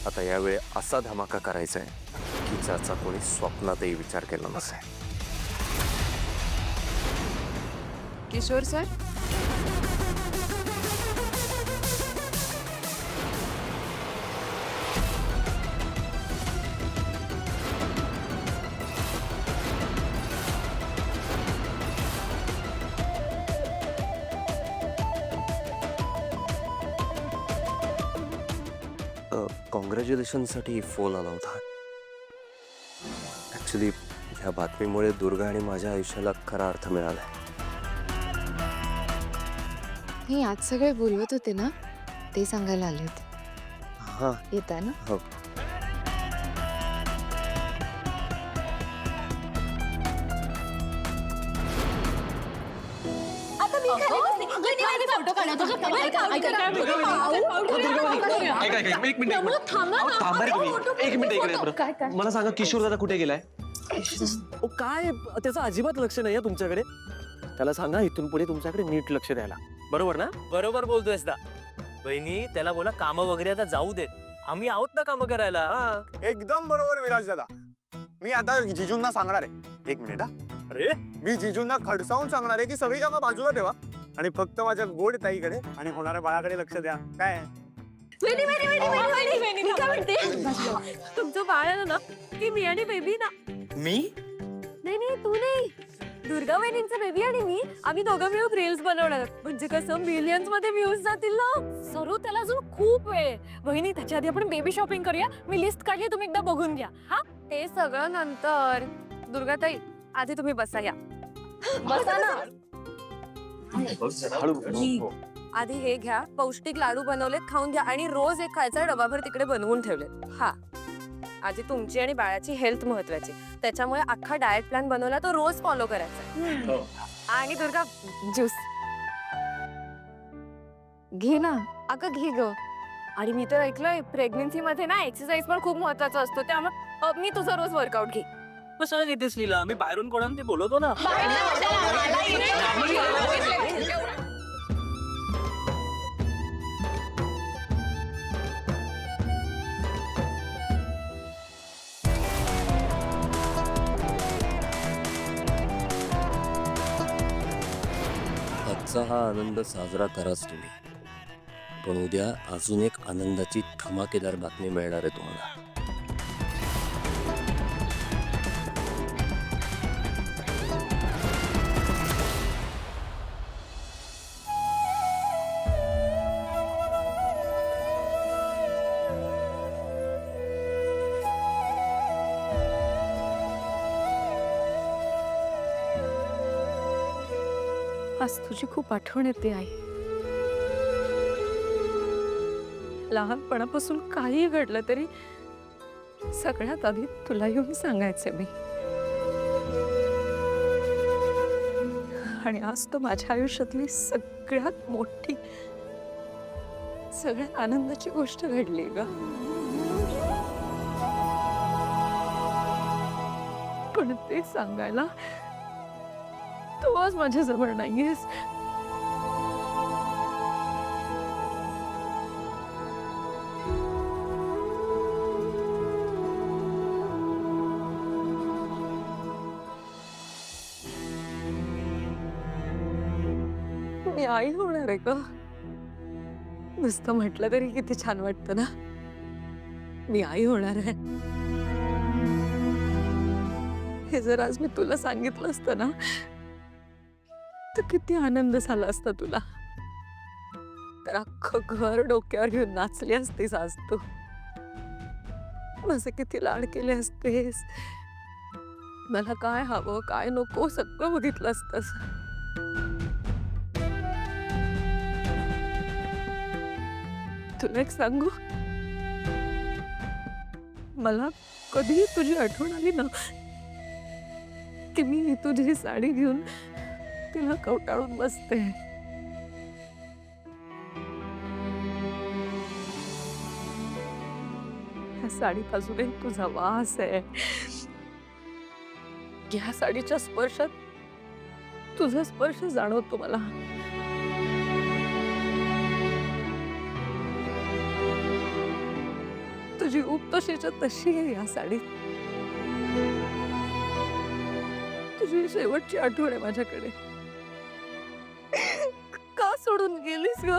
आता यावेळी असा धमाका करायचा आहे की ज्याचा कोणी स्वप्नातही विचार केला नसेल. किशोर सर, कॉंग्रॅच्युलेशनसाठी फोन आला होता. ॲक्च्युली ह्या बातमीमुळे दुर्गा आणि माझ्या आयुष्याला खरा अर्थ मिळाला. हे आज सगळे बोलवत होते ना, ते सांगायला आले होते. हां. येताय ना? हो. एक मिनिट इकडे मला सांगा, किशोर दादा कुठे गेलाय? काय त्याचं अजिबात लक्ष नाहीये तुमच्याकडे. त्याला सांगा इथून पुढे तुमच्याकडे नीट लक्ष द्यायला. बरोबर ना? बरोबर बोलतोयस दा. बहिणी त्याला बोला काम वगैरे आता जाऊ देत, आम्ही आहोत ना काम करायला. एकदम बरोबर विराज दादा. मी आता जिजूंना सांगणार आहे. एक मिनिट हा. अरे मी जिजूंना खडसावून सांगणार आहे की सगळी कामं बाजूला ठेवा आणि फक्त माझ्या गोड ताईकडे आणि होणाऱ्या बाळाकडे लक्ष द्या. काय तुमचं बाळ आलं ना की मी आणि बेबी ना. मी नाही नाही तू नाही, दुर्गा वहिनींचं बेबी आणि मी, आम्ही दोघं मिळून रील्स बनवणार. म्हणजे कसं मिलियन्स मध्ये व्ह्यूज जातील ना. सरू त्याला अजून खूप वेळ. बहिणी त्याच्या आधी आपण बेबी शॉपिंग करूया. मी लिस्ट काढली, तुम्ही एकदा बघून घ्या. हा ते सगळं नंतर. दुर्गाताई आधी तुम्ही बसा. या बसा ना. आधी हे घ्या, पौष्टिक लाडू बनवलेत, खाऊन घ्या आणि रोज एक खायचा डबाभर तिकडे बनवून ठेवले. हा आधी तुमची आणि बाळाची हेल्थ महत्वाची, त्याच्यामुळे अख्खा डाएट प्लॅन बनवला, तो रोज फॉलो करायचा. आणि दुर्गा ज्यूस घे ना. अगं घे ग. आणि मी तर ऐकलंय प्रेग्नन्सी मध्ये ना एक्सरसाइज पण खूप महत्वाचा असतो, त्यामुळे मी तुझा रोज वर्कआउट घे. कसं घेतेस लीला? मी बाहेरून कोणाला ते बोलवतो ना. आजचा हा आनंद साजरा कराच तुम्ही, पण उद्या अजून एक आनंदाची धमाकेदार बातमी मिळणार आहे तुम्हाला. आज तुझी खूप आठवण येते आई. लहानपणापासून काही घडलं तरी सगळ्यात आधी तुला येऊन सांगायचे मी. आणि आज तर माझ्या आयुष्यातली सगळ्यात मोठी, सगळ्यात आनंदाची गोष्ट घडली ग. पण ते सांगायला तू आज माझ्याजवळ नाहीयेस. मी आई होणार आहे का? नुसतं म्हटलं तरी किती छान वाटतं ना. मी आई होणार आहे हे जर आज मी तुला सांगितलं असतं ना, तर किती आनंद झाला असता तुला. तर अख्खं घर डोक्यावर घेऊन नाचली असतीस आज तू. माझे किती लाड केले असतेस. मला काय हवं काय नको सगळं बघितलं असतंस. तुला एक सांगू, मला कधी तुझी आठवण आली ना की मी तुझी साडी घेऊन तिला कवटाळून बसते. ह्या साडीपासून तुझा वास आहे. ह्या साडीच्या स्पर्शात तुझा स्पर्श जाणवतो मला. तुझी ऊब तशीच्या तशी आहे या साडीत. तुझी शेवटची आठवण आहे माझ्याकडे. का सोडून गेलीस ग?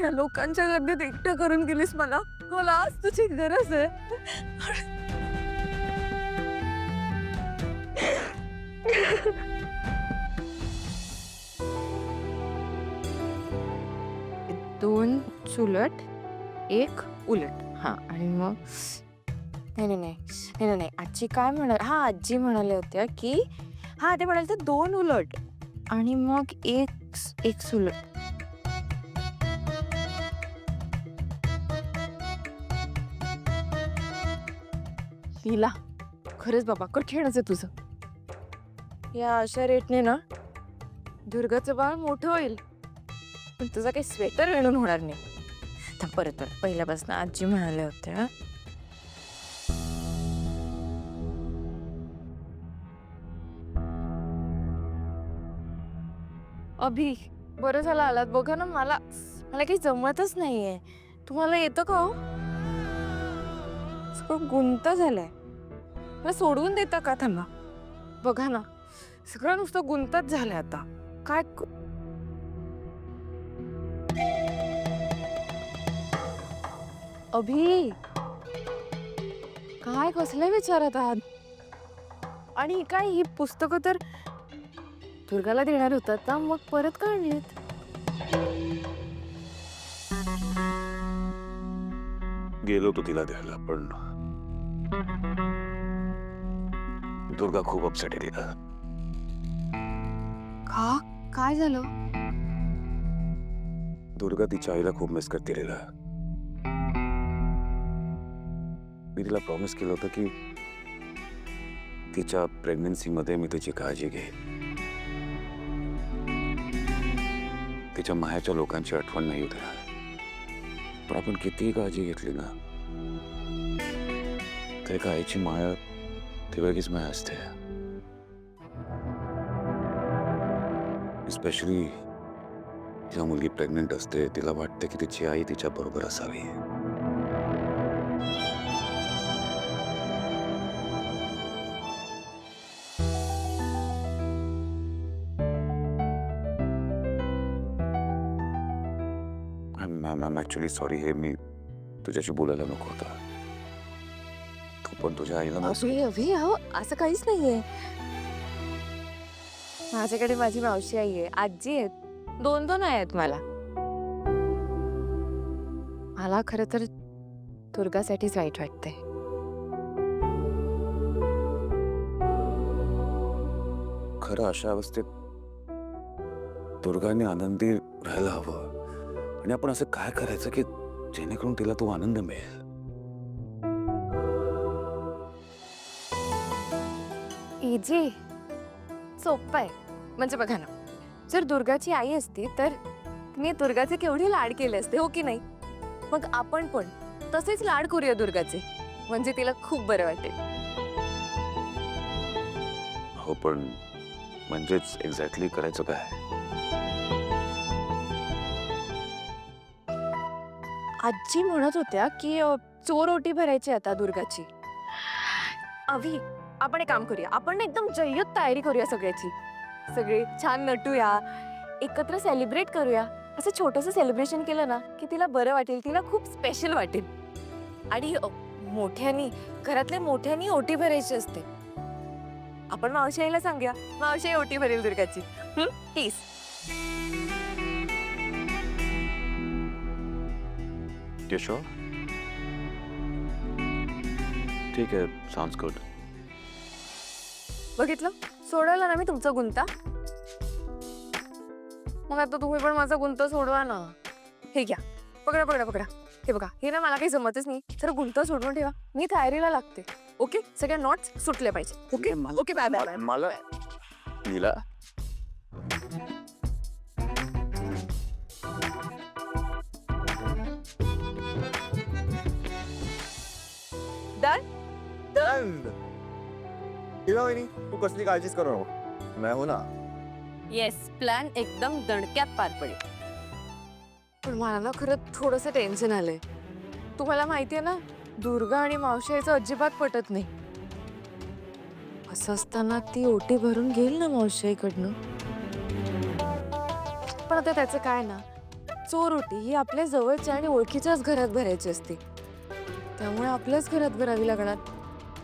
या लोकांच्या गर्दीत एकटं करून गेलीस मला. मला आज तुझी गरज आहे. दोन चुलट एक उलट. हा आणि मग नाही आजी काय म्हणाल. हा आजी म्हणाल्या होत्या की हा ते म्हणाले तर दोन उलट आणि मग एक सुलट. लीला खरंच बाबा कठीणच आहे तुझं. या अशा रेटने ना दुर्गाचं बाळ मोठं होईल पण तुझा काही स्वेटर विणून होणार नाही. परत पहिल्यापासून आजी म्हणाल्या होत्या अभि बरं झालं आलात. बघा ना मला काही जमतच नाहीये. तुम्हाला येतं का हो? सगळं गुंत झालंय. मला सोडवून देता का? थांबा बघा ना सगळं नुसतं गुंतच झालंय आता. काय अभि काय कसले विचारत आहात? आणि काय ही पुस्तकं तर दुर्गाला देणार होतात ना मग परत का आणलीत? गेलो होतो तिला द्यायला पण दुर्गा खूप अपसेट आहे तिला. का काय झालं? दुर्गा तिच्या आईला खूप मिस करते तिला. मी तिला प्रॉमिस केलं होतं की तिच्या प्रेग्नन्सी मध्ये मी तिची काळजी घेईन. तिच्या मायाच्या लोकांची आठवण नाही होत. पण आपण कितीही काळजी घेतली ना तर एका आईची माया ती वेगळीच माया असते. स्पेशली जेव्हा मुलगी प्रेग्नेंट असते तिला वाटते की तिची आई तिच्या बरोबर असावी. मॅम ऍक्च्युली सॉरी हे मी तुझ्याशी बोलायला नको होतं. तू पण तुझ्या आईला अभि अहो असं काहीच नाहीये. माझ्याकडे माझी मावशी आई आहे आजी आहेत. दोन आहेत मला. मला खरं तर दुर्गासाठीच वाईट वाटतंय. खरं अशा अवस्थेत दुर्गाने आनंदी राहायला हवं. आणि आपण असं काय करायचं की जेणेकरून तिला तो आनंद मिळेल. इजी सोपं आहे. म्हणजे बघा ना जर दुर्गाची आई असती तर मी दुर्गाचे केवढे लाड केले असते हो की नाही. मग आपण पण तसेच लाड करूया दुर्गाचे. म्हणजे तिला खूप बरं वाटेल. हो पण म्हणजेच एक्झॅक्टली करायचं काय? आजी म्हणत होत्या की चोर ओटी भरायची आता दुर्गाची. अभि आपण एक काम करूया. आपण ना एकदम जय्यत तयारी करूया सगळ्याची. सगळे छान नटूया एकत्र सेलिब्रेट करूया. असं छोटंसं सेलिब्रेशन केलं ना की तिला बरं वाटेल. तिला खूप स्पेशल वाटेल. आणि मोठ्यानी घरातल्या मोठ्यानी ओटी भरायची असते. आपण मावशी आईला सांगूया. मावशी आई ओटी भरेल दुर्गाची. प्लीज. यशो ठीक आहे साऊंड्स गुड. बघितलं सोडवलं ना मी तुमचा गुंता. मग आता तुम्ही पण माझा गुंता सोडवा ना. हे घ्या पकडा पकडा पकडा. हे बघा हे ना मला काही जमतच नाही. तर गुंता सोडवून ठेवा. मी तयारीला लागते. ओके सगळ्या नॉट्स सुटले पाहिजे. Okay okay bye bye. मला नीला डन. Done. हिला वहिनी तू कसली काळजीच करू नको नाही हो ना. येस, प्लॅन एकदम दणक्यात पार पडेल. पण मला ना खरं थोडंसं टेन्शन आलंय. तुम्हाला माहितीये ना दुर्गा आणि मावशी याचं अजिबात पटत नाही. असं असताना ती ओटी भरून घेईल ना मावशीकडनं. पण आता त्याचं काय ना, चोर ओटी ही आपल्या जवळच्या आणि ओळखीच्याच घरात भरायची असते. त्यामुळे आपल्याच घरात भरावी लागणार.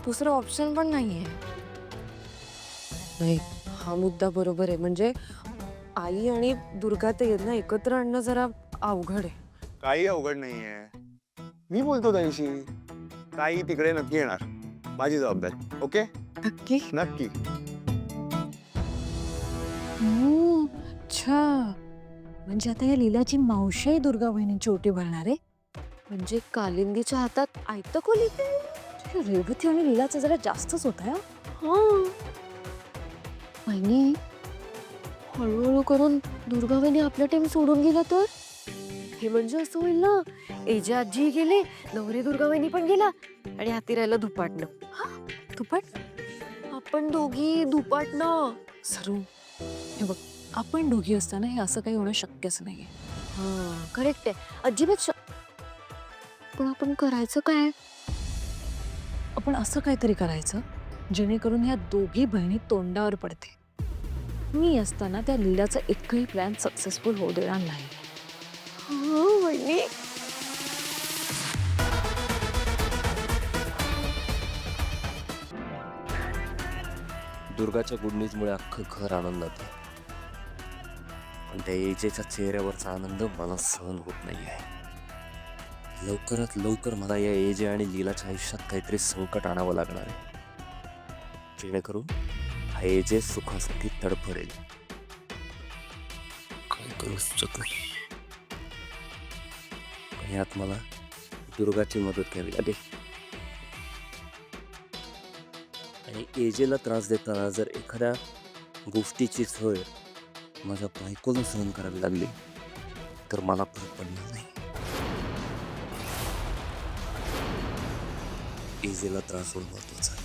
दुसरं ऑप्शन पण नाहीये. नाही, हा मुद्दा बरोबर आहे. म्हणजे आई आणि दुर्गा ते यांना एकत्र आणणं जरा अवघड आहे. काही अवघड नाहीये. मी बोलतो त्यांशी. ताई तिकडे नक्की येणार. माझी जबाबदारी. ओके नक्की. नक्की. अच्छा, म्हणजे आता या लीलाची मावशी दुर्गा वहिनींची ओटी भरणार आहे. म्हणजे कालिंदीच्या हातात आयतं खोली. रेवती आणि लीलाचा जरा जास्तच होत आहे. वहिनी हळूहळू करून दुर्गा वहिनी आपल्या टीम सोडून गेला तर हे म्हणजे असं होईल ना, एजे आजी गेले, नवरी दुर्गा वहिनी पण गेला आणि हाती राहिलं धुपाटणं. दुपाट आपण दोघी धुपाटणं. सरू, हे बघ, आपण दोघी असताना हे असं काही होणं शक्यच नाहीये. हा करेक्ट आहे. अजिबात पण आपण करायचं काय? आपण असं काहीतरी करायचं जेणेकरून ह्या दोघी बहिणी तोंडावर पडते. मी असताना त्या लीलाचा एकही प्लॅन सक्सेसफुल होऊ देणार नाही. वहिनी दुर्गाच्या गुड न्यूजमुळे अख्खं घर आनंदात आहे. पण त्या एजेच्या चेहऱ्यावरचा आनंद मला सहन होत नाही आहे. लवकरात लवकर मला या एजे आणि लीलाच्या आयुष्यात काहीतरी संकट आणावं लागणार आहे, जेणेकरून हा एजे सुखासाठी तडफडेल. काय करू सुचत नाही. पण यात मला दुर्गाची मदत घ्यावी लागेल. आणि एजेला त्रास देताना जर एखाद्या गोष्टीची झळ माझ्या बायकोला सहन करावी लागली तर मला फरक पडणार नाही. एजेला त्रास होणं महत्वाचा आहे.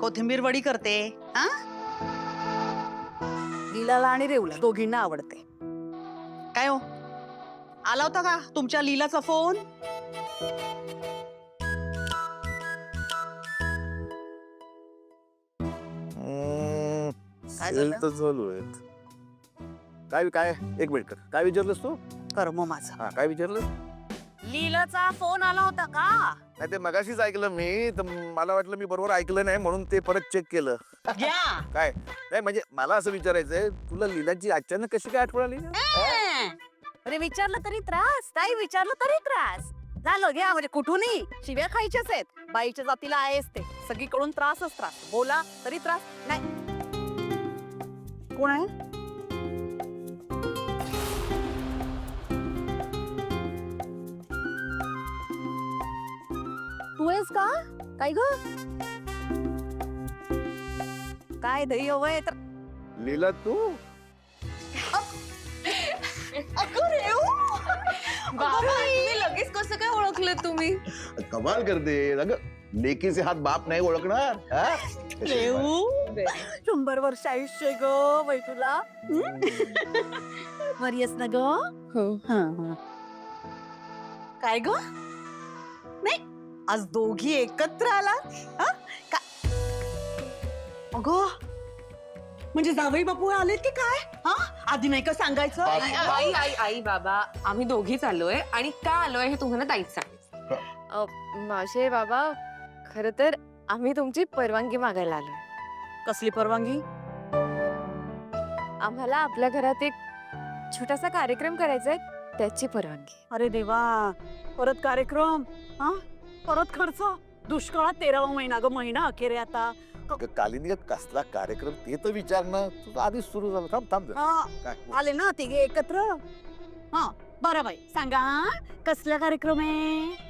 कोथिंबीर वडी करते. हा, लीलाला आणि रेवला दोघींना आवडते. काय हो, आला होता का तुमच्या लीलाचा फोन? काय सेल झालं? तर चालू आहेत. काय काय एक मिनिट. काय विचारलंस तू? कर्म माझा. हा काय विचारलं? लीलाचा फोन आला होता का? नाही ते मगाशीच ऐकलं मी. तर मला वाटलं मी बरोबर ऐकलं नाही म्हणून ते परत चेक केलं. घ्या. काय नाही म्हणजे मला असं विचारायचंय, तुला लीलाची अचानक कशी काय आठवण आली? अरे विचारलं तरी त्रास, ताई विचारलं तरी त्रास. झालं घ्या, म्हणजे कुठूनही शिव्या खायच्याच आहेत. बाईच्या जातीला आहेच ते. सगळीकडून त्रासच त्रास. बोला तरी त्रास. नाही, कोण आहे? तू आहेस का? काय ग? काय दही हवंय तर लीला तू? लगेच कसं काय ओळखलं तुम्ही? कमाल करते अगं. लेकीचे हात बाप नाही ओळखणार. हा? 100 वर्ष आयुष्य ग बाई तुला. बरी आहेस ना ग? हो. काय ग? नाही, आज दोघी एकत्र आला. हा? अगं, म्हणजे जावई बापू आलेत की काय? हा, आधी नाही का सांगायचं? आई आई आई बाबा आम्ही दोघीच आलोय. आणि का आलोय हे तुम्हाला ताईच सांगायचं. मावशी बाबा, खरं तर आम्ही तुमची परवानगी मागायला आलोय. कसली परवानगी? आम्हाला आपल्या घरात एक छोटासा कार्यक्रम करायचा आहे, त्याची परवानगी. अरे देवा, परत कार्यक्रम, हा परत खर्च. दुष्काळात 13वा महिना ग, महिना अखेर आहे आता. कालिंदी कसला कार्यक्रम ते तर विचार ना. तुझं आधीच सुरू झालं. थांब थांब जरा. हा, काय? आले ना तिघे एकत्र. हा, बरं बाई सांगा कसला कार्यक्रम आहे?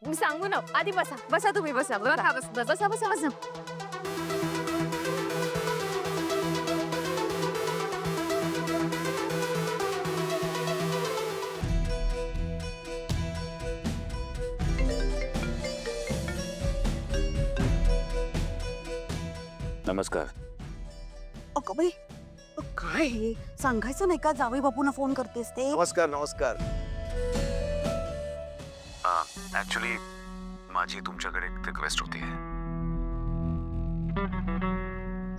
मी सांगू ना, आधी बसा बसा, तुम्ही बसा बसा बसा बसा बसा बसा. नमस्कार. अगं बाई काय हे सांगायचं नाही का जावई बापूंना फोन करतेस ते? नमस्कार नमस्कार. ऍक्च्युली माझी तुमच्याकडे एक रिक्वेस्ट होती,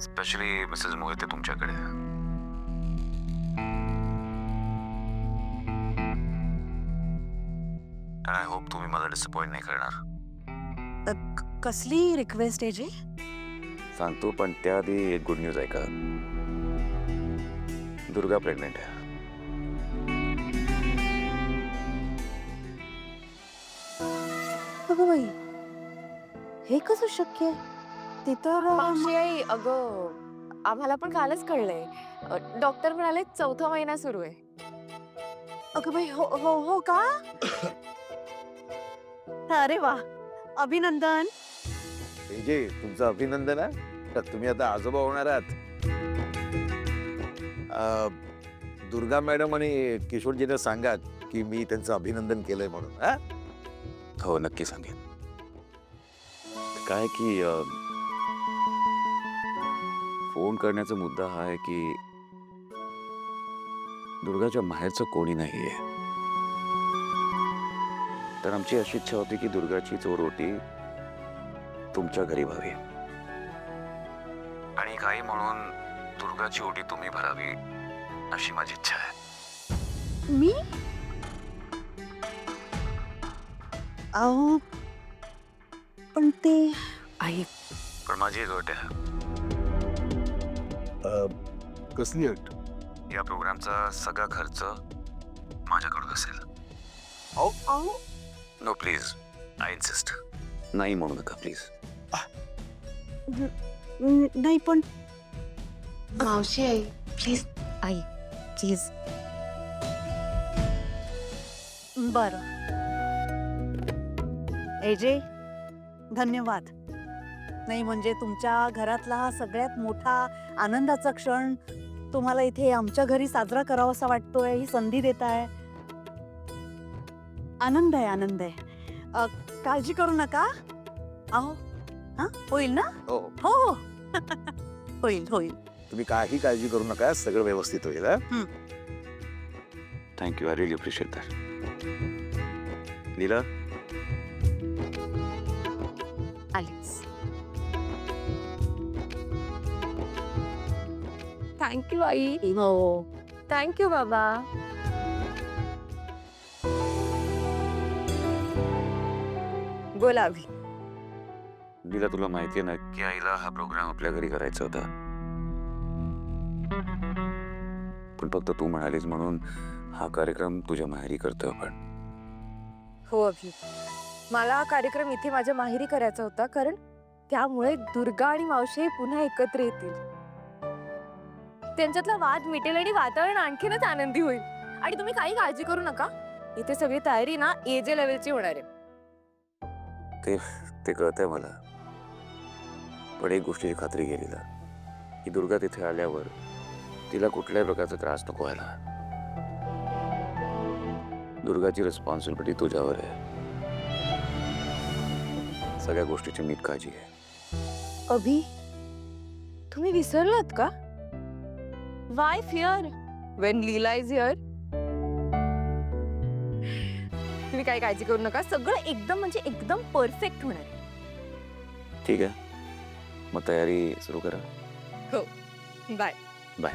स्पेशली मिसेस मोहिते तुमच्याकडे. आय होप तुम्ही मला डिसअपॉइंट नाही करणार. कसली रिक्वेस्ट आहे जी? सांगतो, पण त्याआधी एक गुड न्यूज आहे का. दुर्गा प्रेग्नेंट आहे. अगं बाई हे कसं शक्य आहे? ते तर मावशी आई, अगं आम्हाला पण कालच कळलंय. डॉक्टर म्हणाले 4था महिना सुरू आहे. अगं बाई हो हो हो का? अरे वा, अभिनंदन. जे तुमचं अभिनंदन आहे. तर तुम्ही आता आजोबा होणार आहात. दुर्गा मॅडम आणि किशोरजीने सांगा की मी त्यांचं अभिनंदन केलंय म्हणून. हा हो, नक्की सांगेन. काय की फोन करण्याचा मुद्दा हा आहे की दुर्गाच्या माहेरचं कोणी नाहीये. तर आमची अशी इच्छा होती की दुर्गाची चोरोटी तुमच्या घरी व्हावी, आणि काही म्हणून दुर्गाची ओटी तुम्ही भरावी अशी माझी इच्छा आहे. मी अहो पण ते आई, पण माझी एक अट आहे. कसली अट? या प्रोग्रामचा सगळा खर्च माझ्याकडून असेल. अहो नो प्लीज, आय इन्सिस्ट. नाही म्हणू नका प्लीज. नाही पण मावशी आई प्लीज, आई प्लीज. बरं एजे धन्यवाद. नाही म्हणजे तुमच्या घरातला हा सगळ्यात मोठा आनंदाचा क्षण तुम्हाला इथे आमच्या घरी साजरा करावासा वाटतोय, ही संधी देताय. आनंद आहे आनंद आहे. काळजी करू नका. अहो हा होईल ना? हो, हो हो होईल होईल. तुम्ही काही काळजी करू नका, सगळं व्यवस्थित होईल. हा? Thank you, I really appreciate that. Leela, आलीच. थँक्यू आई. हो थँक्यू बाबा. बोला अभि. लीला, तुला माहितीये ना की आईला हा प्रोग्राम आपल्या घरी करायचा होता, पण फक्त तू म्हणालीस म्हणून हा कार्यक्रम तुझ्या माहेरी करतोय आपण. हो अभि, मला हा कार्यक्रम इथे माझ्या माहेरी करायचा होता, कारण त्यामुळे दुर्गा आणि मावशी पुन्हा एकत्र येतील. त्यांच्यातला वाद मिटेल आणि वातावरण आणखीनच आनंदी होईल. आणि तुम्ही काही काळजी करू नका, इथे सगळी तयारी ना एजे लेवलची होणार आहे. ते कळतंय मला, पण एक गोष्टीची खात्री केलेला की दुर्गा तिथे आल्यावर तिला कुठल्याही प्रकारचा त्रास नको व्हायला. दुर्गाची रिस्पॉन्सिबिलिटी तुझ्यावर आहे. सगळ्या गोष्टीची नीट काळजी घे. अभि, तुम्ही विसरलात का? Y fear Wien Leela is here? तुम्ही काही काळजी करू नका, सगळं एकदम म्हणजे एकदम परफेक्ट होणार आहे. ठीक आहे, मग तयारी सुरू करा. हो, बाय. बाय.